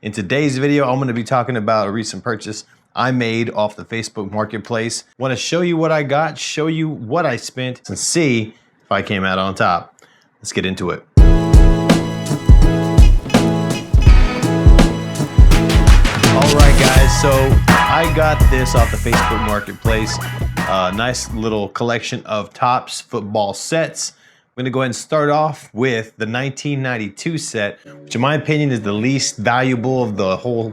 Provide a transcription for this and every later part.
In today's video, I'm going to be talking about a recent purchase I made off the Facebook Marketplace. Want to show you what I got, show you what I spent, and see if I came out on top. Let's get into it. All right, guys, so I got this off the Facebook Marketplace. Nice little collection of Topps football sets. I'm going to go ahead and start off with the 1992 set, which in my opinion is the least valuable of the whole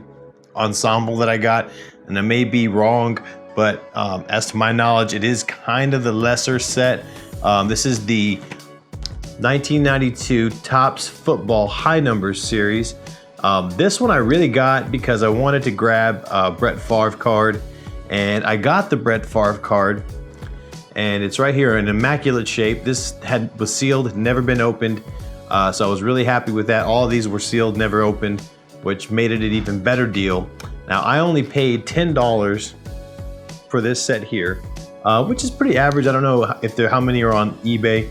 ensemble that I got. And I may be wrong, but as to my knowledge, it is kind of the lesser set. This is the 1992 Topps Football High Numbers series. This one I really got because I wanted to grab a Brett Favre card, and I got the Brett Favre card. And it's right here in immaculate shape. This was sealed, never been opened. So I was really happy with that. All of these were sealed, never opened, which made it an even better deal. Now I only paid $10 for this set here, which is pretty average. I don't know how many are on eBay,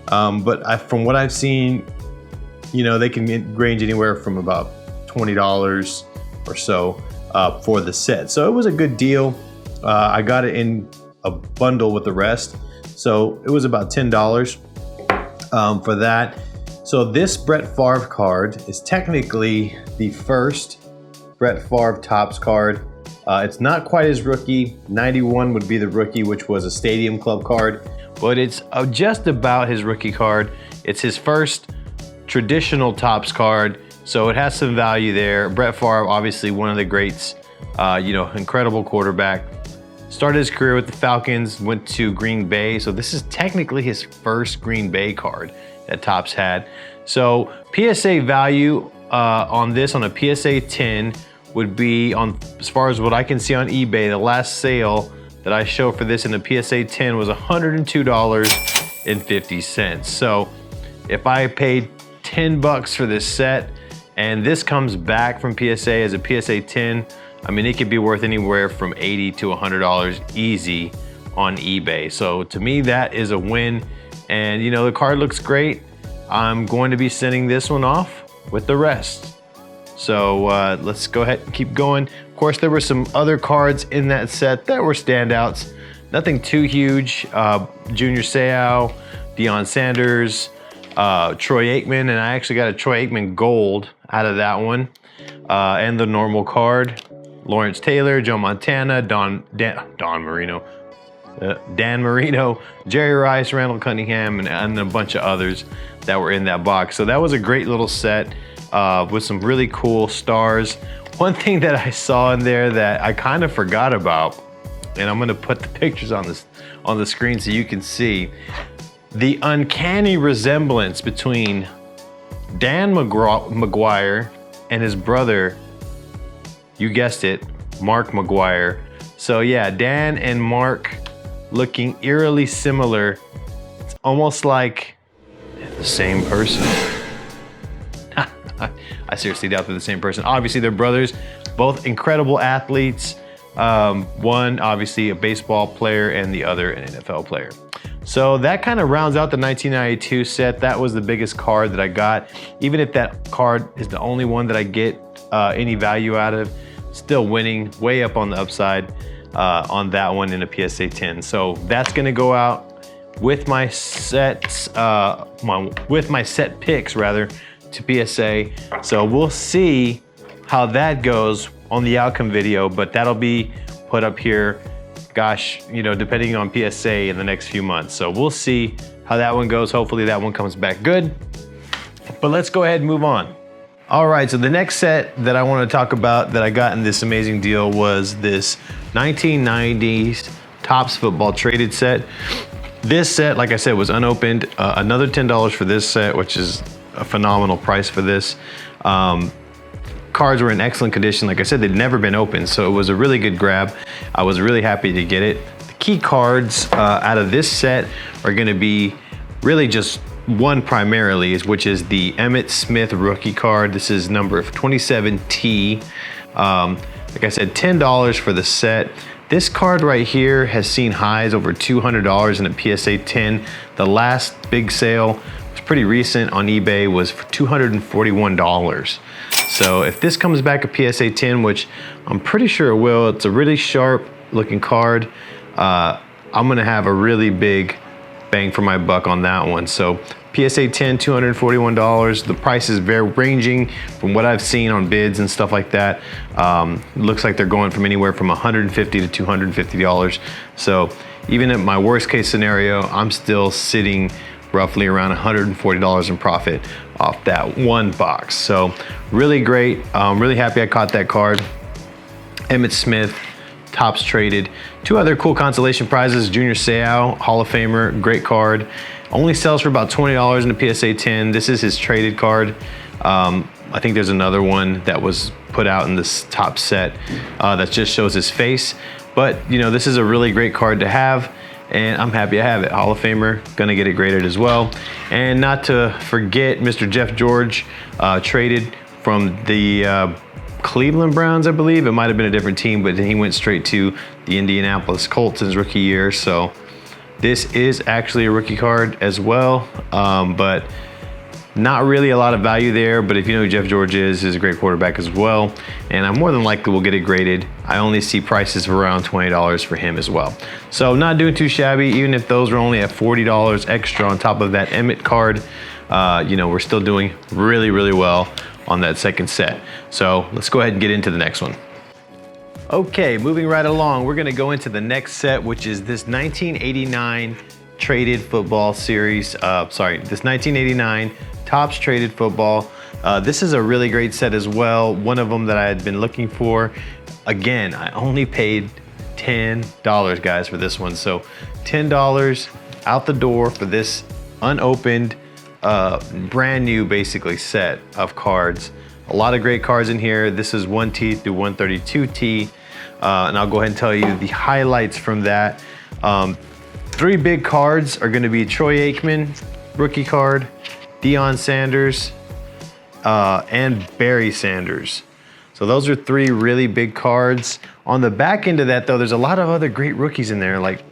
but from what I've seen, you know, they can range anywhere from about $20 or so for the set. So it was a good deal. I got it in a bundle with the rest, so it was about $10 for that. So this Brett Favre card is technically the first Brett Favre Topps card. It's not quite his rookie. 91 would be the rookie, which was a Stadium Club card, but it's just about his rookie card. It's his first traditional Topps card, so it has some value there. Brett Favre, obviously one of the greats, you know, incredible quarterback. Started his career with the Falcons, went to Green Bay. So this is technically his first Green Bay card that Topps had. So PSA value on this, on a PSA 10, would be, on as far as what I can see on eBay, the last sale that I show for this in the PSA 10 was $102.50. So if I paid 10 bucks for this set and this comes back from PSA as a PSA 10, I mean, it could be worth anywhere from $80 to $100 easy on eBay. So to me, that is a win. And you know, the card looks great. I'm going to be sending this one off with the rest. So let's go ahead and keep going. Of course, there were some other cards in that set that were standouts. Nothing too huge. Junior Seau, Deion Sanders, Troy Aikman, and I actually got a Troy Aikman gold out of that one. And the normal card. Lawrence Taylor, Joe Montana, Dan Marino, Jerry Rice, Randall Cunningham, and a bunch of others that were in that box. So that was a great little set with some really cool stars. One thing that I saw in there that I kind of forgot about, and I'm going to put the pictures on the screen so you can see, the uncanny resemblance between Dan McGwire and his brother. You guessed it, Mark McGwire. So yeah, Dan and Mark looking eerily similar. It's almost like the same person. I seriously doubt they're the same person. Obviously they're brothers, both incredible athletes. One obviously a baseball player and the other an NFL player. So that kind of rounds out the 1992 set. That was the biggest card that I got. Even if that card is the only one that I get any value out of, still winning, way up on the upside on that one in a PSA 10. So that's gonna go out with my sets, with my set picks rather, to PSA. So we'll see how that goes on the outcome video, but that'll be put up here, gosh, you know, depending on PSA in the next few months. So we'll see how that one goes. Hopefully that one comes back good. But let's go ahead and move on. All right, so the next set that I want to talk about that I got in this amazing deal was this 1990s Topps football traded set. This set, like I said, was unopened. Another $10 for this set, which is a phenomenal price for this. Cards were in excellent condition. Like I said, they'd never been opened, so it was a really good grab. I was really happy to get it. The key cards out of this set are gonna be really just one primarily, which is the Emmitt Smith rookie card. This is number 27T. Like I said, $10 for the set. This card right here has seen highs over $200 in a PSA 10. The last big sale was pretty recent on eBay, was for $241. So if this comes back a PSA 10, which I'm pretty sure it will, it's a really sharp looking card. I'm gonna have a really big bang for my buck on that one. So PSA 10, $241. The price is very ranging from what I've seen on bids and stuff like that. Looks like they're going from anywhere from $150 to $250. So even at my worst case scenario, I'm still sitting roughly around $140 in profit off that one box. So really great. I'm really happy I caught that card. Emmitt Smith, Topps traded. Two other cool consolation prizes, Junior Seau, Hall of Famer, great card. Only sells for about $20 in the PSA 10. This is his traded card. I think there's another one that was put out in this top set that just shows his face. But you know, this is a really great card to have, and I'm happy I have it. Hall of Famer, gonna get it graded as well. And not to forget, Mr. Jeff George traded from the Cleveland Browns, I believe. It might have been a different team, but then he went straight to the Indianapolis Colts in his rookie year. So this is actually a rookie card as well, but not really a lot of value there. But if you know who Jeff George is, he's a great quarterback as well. And I more than likely will get it graded. I only see prices of around $20 for him as well. So not doing too shabby, even if those were only at $40 extra on top of that Emmitt card. You know, we're still doing really, really well on that second set. So let's go ahead and get into the next one. Okay, moving right along, we're gonna go into the next set, which is this 1989 traded football series. This 1989 Topps traded football. This is a really great set as well. One of them that I had been looking for. Again, I only paid $10, guys, for this one. So $10 out the door for this unopened, brand new basically set of cards. A lot of great cards in here. This is 1T through 132T. And I'll go ahead and tell you the highlights from that. Three big cards are gonna be Troy Aikman, rookie card, Deion Sanders, and Barry Sanders. So those are three really big cards. On the back end of that though, there's a lot of other great rookies in there, like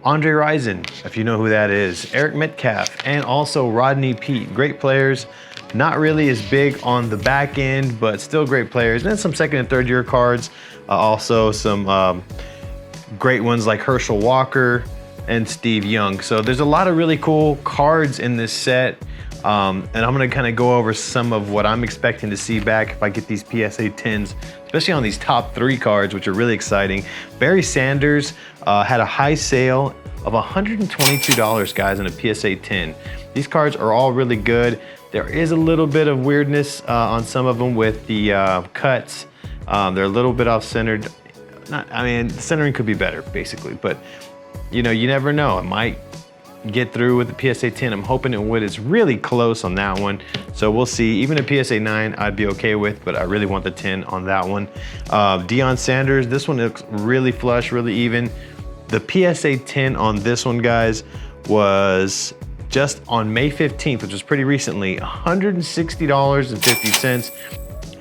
Andre Rison, if you know who that is, Eric Metcalf, and also Rodney Peete. Great players. Not really as big on the back end, but still great players. And then some second and third year cards. Also some great ones like Herschel Walker and Steve Young. So there's a lot of really cool cards in this set. And I'm gonna kind of go over some of what I'm expecting to see back if I get these PSA 10s, especially on these top three cards, which are really exciting. Barry Sanders had a high sale of $122, guys, in a PSA 10. These cards are all really good. There is a little bit of weirdness on some of them with the cuts. They're a little bit off-centered. The centering could be better, basically, but you know, you never know. It might get through with the PSA 10. I'm hoping it would. It's really close on that one, so we'll see. Even a PSA 9 I'd be okay with, but I really want the 10 on that one. Deion Sanders, this one looks really flush, really even. The PSA 10 on this one, guys, was just on May 15th, which was pretty recently, $160.50.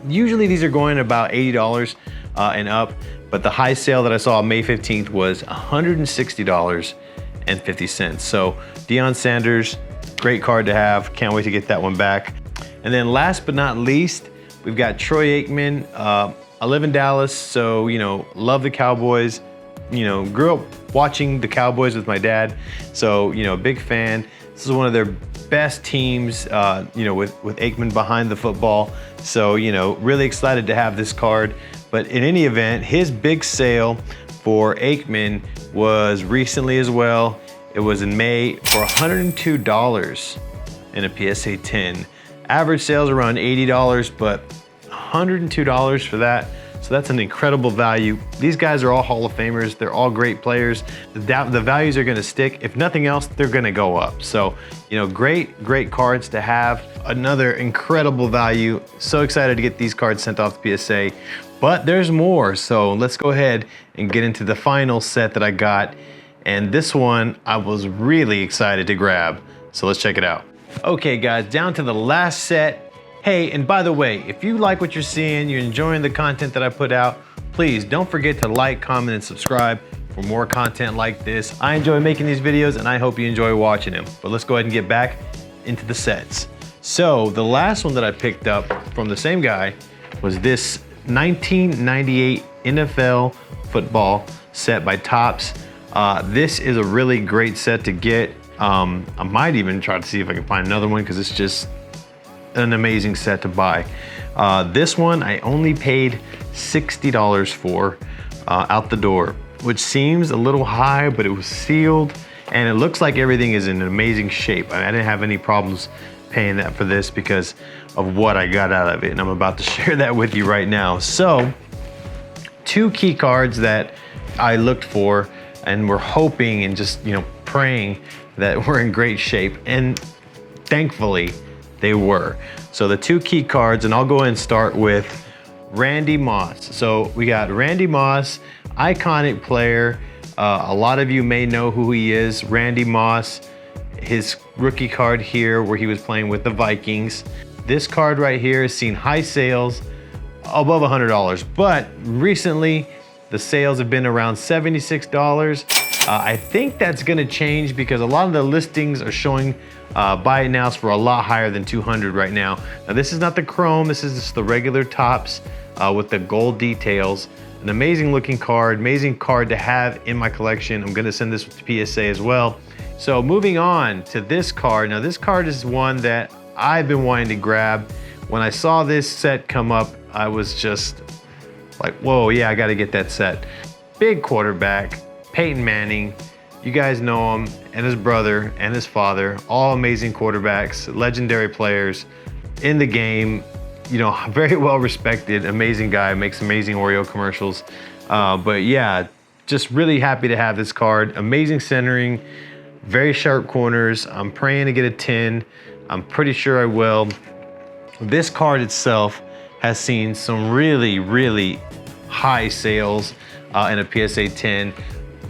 Usually these are going about $80 and up, but the high sale that I saw on May 15th was $160.50. So Deion Sanders, great card to have. Can't wait to get that one back. And then last but not least, we've got Troy Aikman. I live in Dallas, so you know, love the Cowboys. You know, grew up watching the Cowboys with my dad, so you know, big fan. This is one of their best teams, you know, with Aikman behind the football. So, you know, really excited to have this card. But in any event, his big sale for Aikman was recently as well. It was in May for $102 in a PSA 10. Average sales around $80, but $102 for that. So that's an incredible value. These guys are all Hall of Famers. They're all great players. The values are gonna stick. If nothing else, they're gonna go up. So, you know, great cards to have. Another incredible value. So excited to get these cards sent off to PSA. But there's more, so let's go ahead and get into the final set that I got. And this one, I was really excited to grab. So let's check it out. Okay guys, down to the last set. Hey, and by the way, if you like what you're seeing, you're enjoying the content that I put out, please don't forget to like, comment, and subscribe for more content like this. I enjoy making these videos and I hope you enjoy watching them. But let's go ahead and get back into the sets. So the last one that I picked up from the same guy was this 1998 NFL football set by Topps. This is a really great set to get. I might even try to see if I can find another one because it's just an amazing set to buy. This one I only paid $60 for out the door, which seems a little high, but it was sealed and it looks like everything is in amazing shape. I didn't have any problems paying that for this because of what I got out of it, and I'm about to share that with you right now. So, 2 key cards that I looked for and were hoping and just, you know, praying that we're in great shape, and thankfully they were. So the 2 key cards, and I'll go ahead and start with Randy Moss. So we got Randy Moss, iconic player. A lot of you may know who he is. Randy Moss, his rookie card here where he was playing with the Vikings. This card right here has seen high sales above $100, but recently the sales have been around $76. I think that's gonna change because a lot of the listings are showing buy it nows for a lot higher than $200 right now. Now this is not the chrome, this is just the regular Topps with the gold details. An amazing looking card, amazing card to have in my collection. I'm gonna send this to PSA as well. So moving on to this card. Now this card is one that I've been wanting to grab. When I saw this set come up, I was just like, whoa, yeah, I gotta get that set. Big quarterback, Peyton Manning. You guys know him, and his brother and his father, all amazing quarterbacks, legendary players in the game. You know, very well respected, amazing guy, makes amazing Oreo commercials. But yeah, just really happy to have this card. Amazing centering, very sharp corners. I'm praying to get a 10. I'm pretty sure I will. This card itself has seen some really, really high sales in a PSA 10.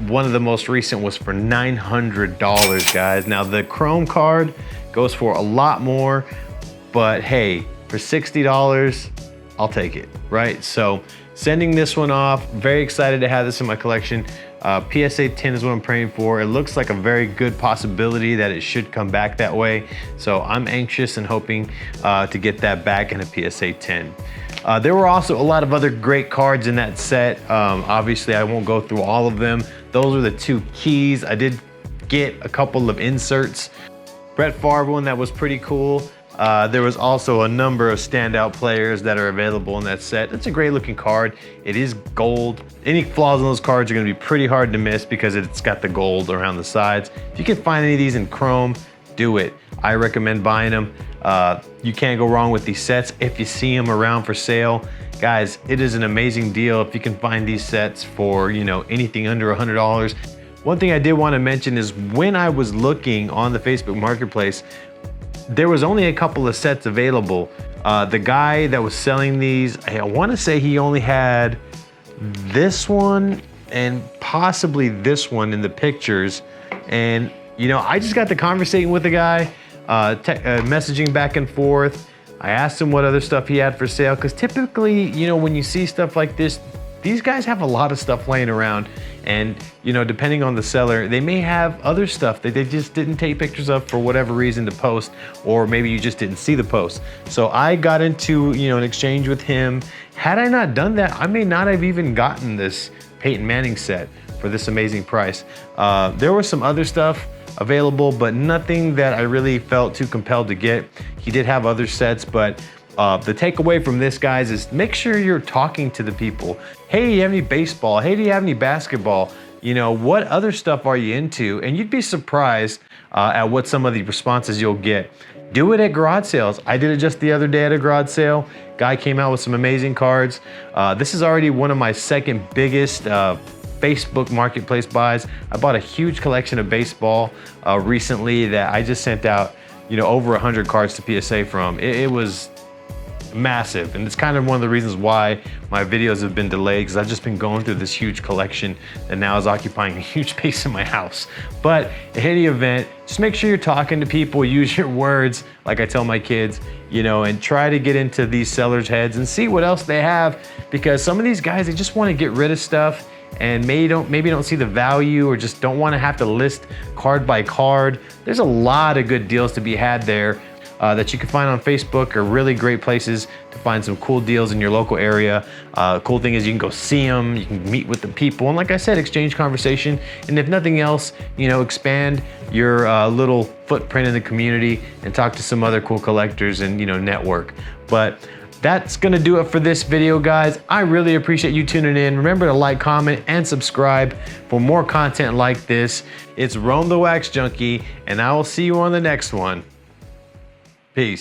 One of the most recent was for $900, guys. Now the chrome card goes for a lot more, but hey, for $60, I'll take it, right? So sending this one off, very excited to have this in my collection. PSA 10 is what I'm praying for. It looks like a very good possibility that it should come back that way. So I'm anxious and hoping to get that back in a PSA 10. There were also a lot of other great cards in that set. Obviously, I won't go through all of them. Those are the 2 keys. I did get a couple of inserts. Brett Favre one that was pretty cool. There was also a number of standout players that are available in that set. It's a great looking card. It is gold. Any flaws on those cards are gonna be pretty hard to miss because it's got the gold around the sides. If you can find any of these in chrome, do it. I recommend buying them. You can't go wrong with these sets if you see them around for sale. Guys, it is an amazing deal if you can find these sets for, you know, anything under $100. One thing I did want to mention is when I was looking on the Facebook Marketplace, there was only a couple of sets available. The guy that was selling these, I want to say he only had this one and possibly this one in the pictures. And, you know, I just got to conversating with the guy, messaging back and forth. I asked him what other stuff he had for sale, because typically, you know, when you see stuff like this, these guys have a lot of stuff laying around, and, you know, depending on the seller, they may have other stuff that they just didn't take pictures of for whatever reason to post, or maybe you just didn't see the post. So I got into, you know, an exchange with him. Had I not done that, I may not have even gotten this Peyton Manning set for this amazing price. There was some other stuff available, but nothing that I really felt too compelled to get. He did have other sets, but the takeaway from this, guys, is make sure you're talking to the people. Hey, do you have any baseball? Hey, do you have any basketball? You know, what other stuff are you into? And you'd be surprised at what some of the responses you'll get. Do it at garage sales. I did it just the other day at a garage sale. Guy came out with some amazing cards. This is already one of my second biggest Facebook Marketplace buys. I bought a huge collection of baseball recently that I just sent out, you know, over 100 cards to PSA from. It was massive, and it's kind of one of the reasons why my videos have been delayed, because I've just been going through this huge collection that now is occupying a huge space in my house. But in any event, just make sure you're talking to people, use your words, like I tell my kids, you know, and try to get into these sellers' heads and see what else they have, because some of these guys, they just want to get rid of stuff and maybe don't see the value, or just don't want to have to list card by card. There's a lot of good deals to be had there. that you can find on Facebook are really great places to find some cool deals in your local area. Cool thing is you can go see them, you can meet with the people, and like I said, exchange conversation. And if nothing else, you know, expand your little footprint in the community and talk to some other cool collectors and, you know, network. But that's gonna do it for this video, guys. I really appreciate you tuning in. Remember to like, comment, and subscribe for more content like this. It's Rome the Wax Junkie, and I will see you on the next one. Peace.